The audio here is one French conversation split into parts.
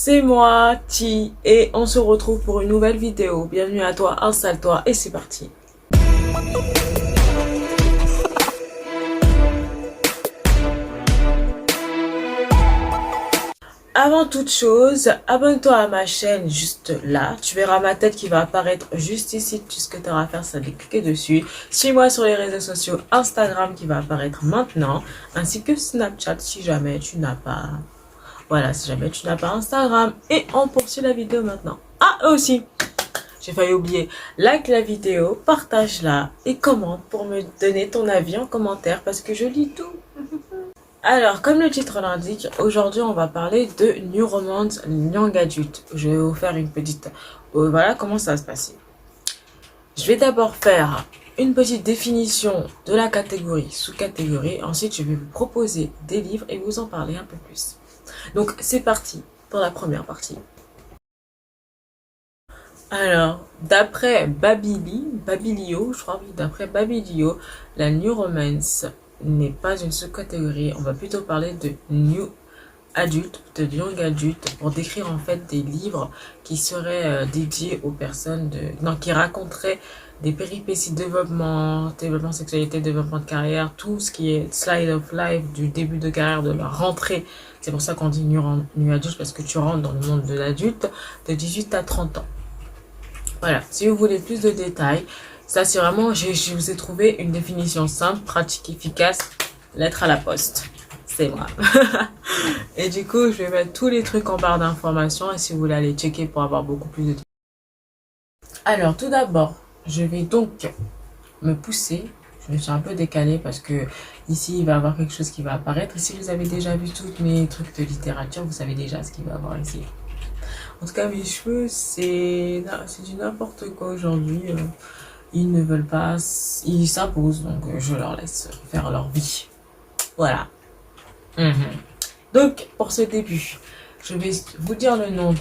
C'est moi, Ti, et on se retrouve pour une nouvelle vidéo. Bienvenue à toi, installe-toi et c'est parti. Avant toute chose, abonne-toi à ma chaîne juste là. Tu verras ma tête qui va apparaître juste ici. Tout ce que tu auras à faire, c'est de cliquer dessus. Suis-moi sur les réseaux sociaux, Instagram qui va apparaître maintenant, ainsi que Snapchat si jamais tu n'as pas... Voilà, si jamais tu n'as pas Instagram. Et on poursuit la vidéo maintenant. Ah, aussi, j'ai failli oublier. Like la vidéo, partage-la et commente pour me donner ton avis en commentaire parce que je lis tout. Alors, comme le titre l'indique, aujourd'hui on va parler de New Romance Young Adult. Je vais vous faire une petite... voilà comment ça va se passer. Je vais d'abord faire une petite définition de la catégorie, sous-catégorie. Ensuite, je vais vous proposer des livres et vous en parler un peu plus. Donc, c'est parti pour la première partie. Alors, d'après Babilio, je crois, oui, d'après Babilio, la New Romance n'est pas une sous-catégorie. On va plutôt parler de New Adult, de Young Adult, pour décrire en fait des livres qui seraient dédiés aux personnes qui raconteraient des péripéties de développement sexualité, développement de carrière, tout ce qui est slide of life du début de carrière, de la rentrée. C'est pour ça qu'on dit New Adult, parce que tu rentres dans le monde de l'adulte de 18 à 30 ans. Voilà, si vous voulez plus de détails, ça c'est vraiment, je vous ai trouvé une définition simple, pratique, efficace, lettre à la poste. C'est moi. Et du coup, je vais mettre tous les trucs en barre d'informations et si vous voulez aller checker pour avoir beaucoup plus de détails. Alors, tout d'abord, je vais donc me pousser. Je me suis un peu décalée parce que ici, il va y avoir quelque chose qui va apparaître. Et si vous avez déjà vu tous mes trucs de littérature, vous savez déjà ce qu'il va y avoir ici. En tout cas, mes cheveux, c'est du n'importe quoi aujourd'hui. Ils ne veulent pas, ils s'imposent, donc je leur laisse faire leur vie. Voilà. Donc, pour ce début, je vais vous dire le nom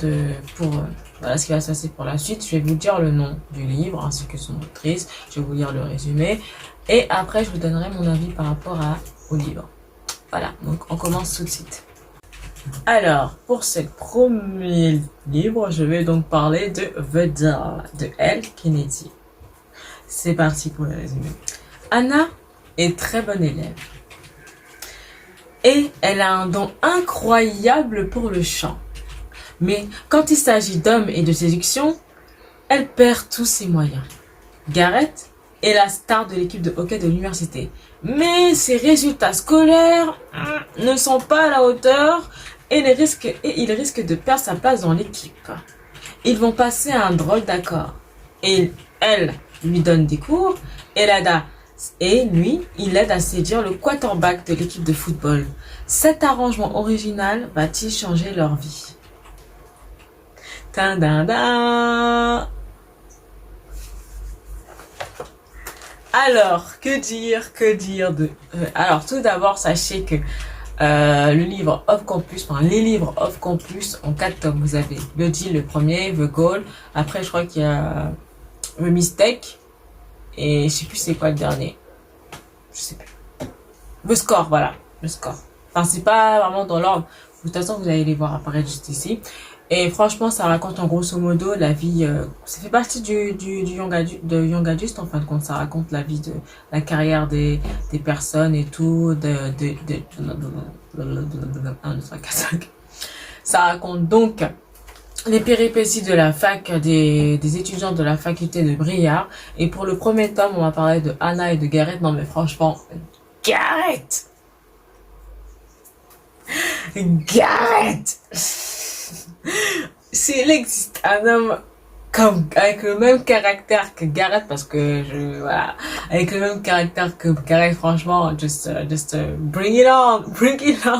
voilà ce qui va se passer pour la suite. Je vais vous dire le nom du livre ainsi que son autrice. Je vais vous lire le résumé. Et après, je vous donnerai mon avis par rapport au livre. Voilà, donc on commence tout de suite. Alors, pour ce premier livre, je vais donc parler de The Doll de Elle Kennedy. C'est parti pour le résumé. Anna est très bonne élève. Et elle a un don incroyable pour le chant. Mais quand il s'agit d'hommes et de séduction, elle perd tous ses moyens. Gareth est la star de l'équipe de hockey de l'université. Mais ses résultats scolaires ne sont pas à la hauteur et il risque de perdre sa place dans l'équipe. Ils vont passer un drôle d'accord. Et elle lui donne des cours et lui, il aide à séduire le quarterback de l'équipe de football. Cet arrangement original va-t-il changer leur vie? Tadada! Alors, que dire de... alors, tout d'abord, sachez que le livre Off Campus, les livres Off Campus en 4 tomes. Vous avez le Deal, le premier, The Goal. Après, je crois qu'il y a The Mistake. Et je sais plus c'est quoi le dernier. Je sais plus. Le Score, voilà. Le Score. Enfin, c'est pas vraiment dans l'ordre. De toute façon, vous allez les voir apparaître juste ici. Et franchement, ça raconte en grosso modo la vie... ça fait partie du Young Adult, en fin de compte. Ça raconte la vie de la carrière des personnes et tout. Ça raconte donc les péripéties de la fac, des étudiants de la faculté de Briard. Et pour le premier tome, on va parler de Anna et de Gareth. Non mais franchement, Gareth! S'il existe un homme avec le même caractère que Gareth, parce que voilà, avec le même caractère que Gareth, franchement, just bring it on,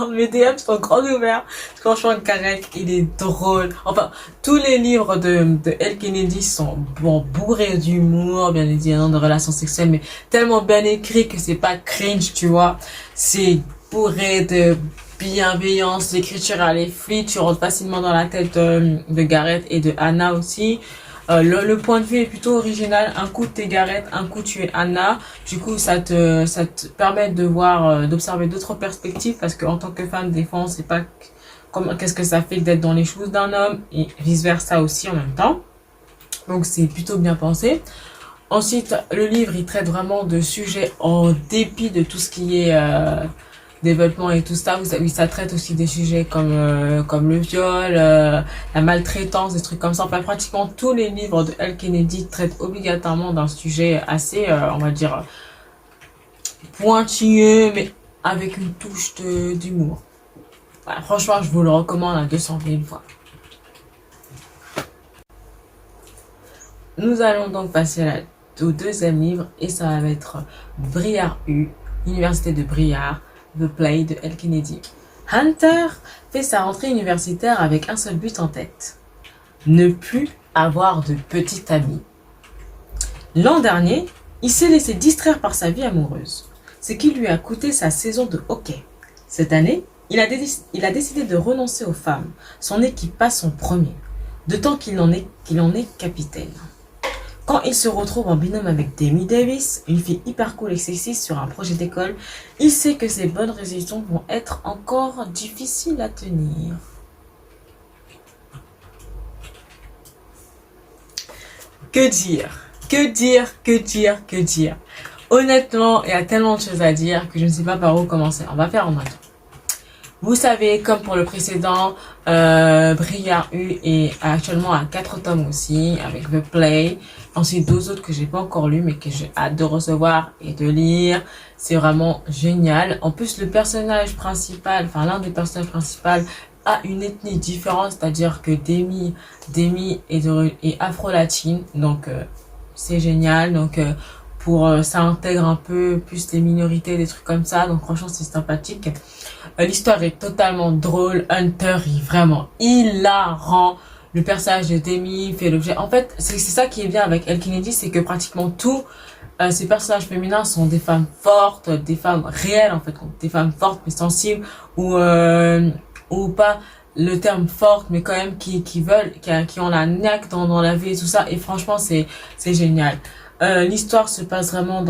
mes DM sont grands ouverts. Franchement, Gareth, il est drôle. Enfin, tous les livres de Elle Kennedy sont bourrés d'humour, bien évidemment, de relations sexuelles, mais tellement bien écrit que c'est pas cringe, tu vois. C'est bourré de bienveillance, l'écriture elle est fluide, tu rentres facilement dans la tête de Gareth et de Anna aussi. Le point de vue est plutôt original. Un coup t'es Gareth, un coup tu es Anna. Du coup ça te permet de voir, d'observer d'autres perspectives parce qu'en tant que femme des fois on sait pas qu'est-ce que ça fait d'être dans les choses d'un homme et vice-versa aussi en même temps. Donc c'est plutôt bien pensé. Ensuite, le livre, il traite vraiment de sujets en dépit de tout ce qui est développement et tout ça. Oui, ça traite aussi des sujets comme le viol, la maltraitance, des trucs comme ça. Enfin, pratiquement tous les livres de Elle Kennedy traitent obligatoirement d'un sujet assez, on va dire, pointilleux, mais avec une touche d'humour. Voilà, franchement, je vous le recommande à 200 000 fois. Nous allons donc passer au deuxième livre et ça va être Briard U, Université de Briard, The Play de Elle Kennedy. Hunter fait sa rentrée universitaire avec un seul but en tête. Ne plus avoir de petite amie. L'an dernier, il s'est laissé distraire par sa vie amoureuse, ce qui lui a coûté sa saison de hockey. Cette année, il a décidé de renoncer aux femmes. Son équipe passe son premier, d'autant qu'il en est capitaine. Quand il se retrouve en binôme avec Demi Davis, une fille hyper cool et sexiste sur un projet d'école, il sait que ses bonnes résolutions vont être encore difficiles à tenir. Que dire? Que dire? Que dire? Que dire? Honnêtement, il y a tellement de choses à dire que je ne sais pas par où commencer. On va faire en attendant. Vous savez, comme pour le précédent, Briard U est actuellement à 4 tomes aussi, avec The Play. Ensuite, 2 autres que j'ai pas encore lus, mais que j'ai hâte de recevoir et de lire. C'est vraiment génial. En plus, le personnage principal, enfin l'un des personnages principaux, a une ethnie différente, c'est-à-dire que Demi est afro-latine, donc c'est génial. Donc ça intègre un peu plus les minorités, des trucs comme ça. Donc franchement, c'est sympathique. L'histoire est totalement drôle. Hunter est vraiment hilarant. Le personnage de Demi fait l'objet. En fait, c'est ça qui est bien avec Elle Kennedy, c'est que pratiquement tous ces personnages féminins sont des femmes fortes, des femmes réelles en fait, des femmes fortes mais sensibles ou pas le terme forte mais quand même qui ont la niaque dans la vie et tout ça. Et franchement, c'est génial. L'histoire se passe vraiment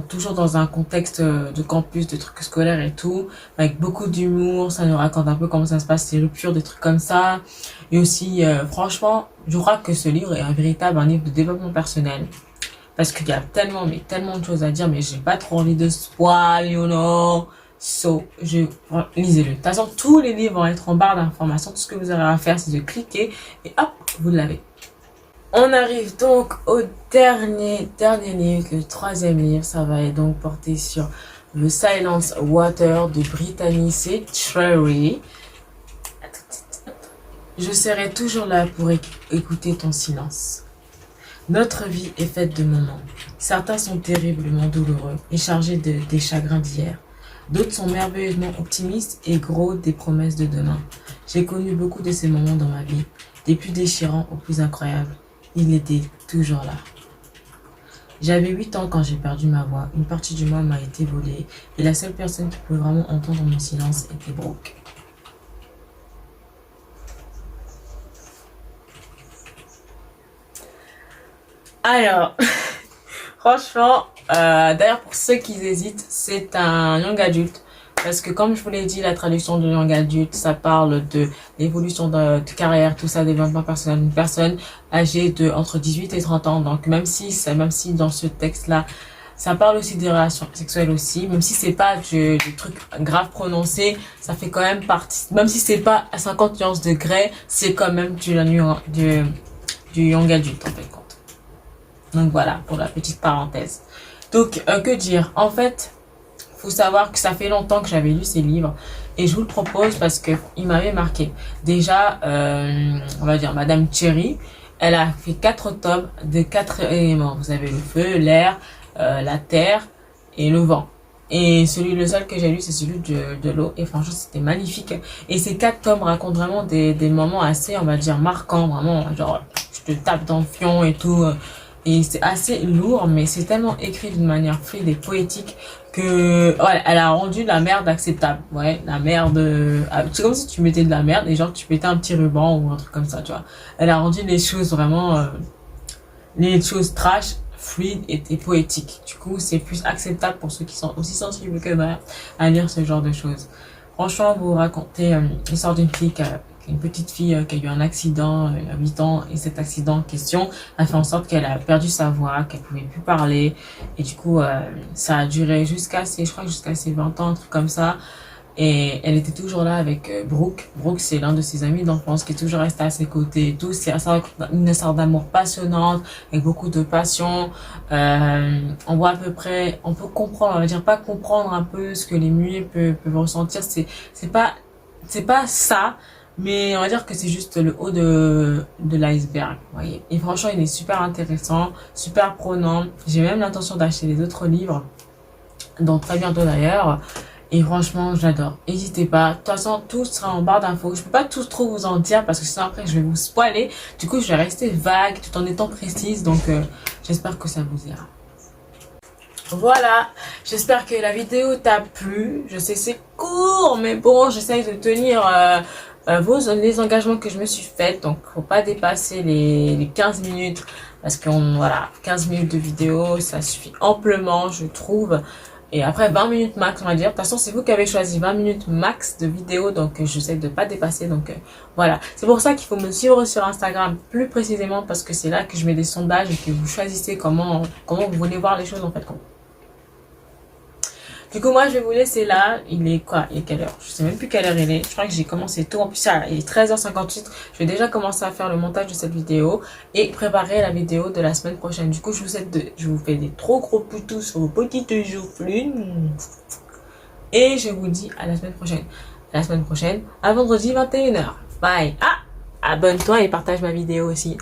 toujours dans un contexte de campus, de trucs scolaires et tout, avec beaucoup d'humour. Ça nous raconte un peu comment ça se passe, les ruptures, des trucs comme ça. Et aussi, franchement, je crois que ce livre est un livre de développement personnel. Parce qu'il y a tellement de choses à dire, mais j'ai pas trop envie de spoil, you know. Lisez-le. De toute façon, tous les livres vont être en barre d'informations. Tout ce que vous aurez à faire, c'est de cliquer et hop, vous l'avez. On arrive donc au dernier livre, le 3e livre. Ça va donc porter sur The Silence Water de Brittany C. Treary. Je serai toujours là pour écouter ton silence. Notre vie est faite de moments. Certains sont terriblement douloureux et chargés des chagrins d'hier. D'autres sont merveilleusement optimistes et gros des promesses de demain. J'ai connu beaucoup de ces moments dans ma vie, des plus déchirants aux plus incroyables. Il était toujours là. J'avais 8 ans quand j'ai perdu ma voix. Une partie de moi m'a été volée et la seule personne qui pouvait vraiment entendre mon silence était Brooke. Alors, franchement, d'ailleurs pour ceux qui hésitent, c'est un young adulte. Parce que comme je vous l'ai dit, la traduction de young adulte, ça parle de l'évolution de carrière, tout ça, développement personnel d'une personne âgée de entre 18 et 30 ans. Donc même si dans ce texte-là, ça parle aussi des relations sexuelles aussi, même si c'est pas du truc grave prononcé, ça fait quand même partie, même si c'est pas à 50 nuances de grès, c'est quand même du young adulte en fait. Donc voilà, pour la petite parenthèse. Donc, que dire? En fait, faut savoir que ça fait longtemps que j'avais lu ces livres et je vous le propose parce que il m'avait marqué. Déjà, on va dire Madame Cherry, elle a fait 4 tomes de 4 éléments. Vous avez le feu, l'air, la terre et le vent. Et le seul que j'ai lu, c'est celui de l'eau. Et franchement, c'était magnifique. Et ces 4 tomes racontent vraiment des moments assez, on va dire, marquants. Vraiment, genre, je te tape dans le fion et tout. Et c'est assez lourd, mais c'est tellement écrit d'une manière fluide et poétique que, ouais, elle a rendu la merde acceptable. Ouais, la merde, c'est comme si tu mettais de la merde et genre tu mettais un petit ruban ou un truc comme ça, tu vois. Elle a rendu les choses vraiment, les choses trash, fluides et poétiques. Du coup, c'est plus acceptable pour ceux qui sont aussi sensibles que moi à lire ce genre de choses. Franchement, vous racontez l'histoire d'une fille une petite fille qui a eu un accident il y a 8 ans, et cet accident en question a fait en sorte qu'elle a perdu sa voix, qu'elle pouvait plus parler, et du coup ça a duré je crois jusqu'à ses 20 ans, un truc comme ça. Et elle était toujours là avec Brooke. Brooke, c'est l'un de ses amis d'enfance qui est toujours resté à ses côtés et tout. C'est une histoire d'amour passionnante, avec beaucoup de passion. On voit à peu près, on peut comprendre, on va dire pas comprendre un peu ce que les muets peuvent ressentir. C'est pas ça, mais on va dire que c'est juste le haut de l'iceberg, vous voyez. Et franchement, il est super intéressant, super prenant. J'ai même l'intention d'acheter les autres livres, donc très bientôt d'ailleurs. Et franchement, j'adore. N'hésitez pas. De toute façon, tout sera en barre d'infos. Je peux pas tout trop vous en dire parce que sinon après, je vais vous spoiler. Du coup, je vais rester vague tout en étant précise. Donc, j'espère que ça vous ira. Voilà. J'espère que la vidéo t'a plu. Je sais, c'est court, mais bon, j'essaye de tenir les engagements que je me suis faits. Donc, faut pas dépasser les 15 minutes. Parce que, voilà, 15 minutes de vidéo, ça suffit amplement, je trouve. Et après 20 minutes max, on va dire. De toute façon, c'est vous qui avez choisi 20 minutes max de vidéo. Donc, j'essaie de pas dépasser. Donc, voilà. C'est pour ça qu'il faut me suivre sur Instagram plus précisément. Parce que c'est là que je mets des sondages et que vous choisissez comment vous voulez voir les choses en fait. Du coup, moi, je vais vous laisser là. Il est quoi? Il est quelle heure? Je sais même plus quelle heure il est. Je crois que j'ai commencé tôt. En plus, il est 13h58. Je vais déjà commencer à faire le montage de cette vidéo et préparer la vidéo de la semaine prochaine. Du coup, je vous fais des trop gros poutous sur vos petites joufflues. Et je vous dis à la semaine prochaine. À la semaine prochaine, à vendredi 21h. Bye. Ah! Abonne-toi et partage ma vidéo aussi.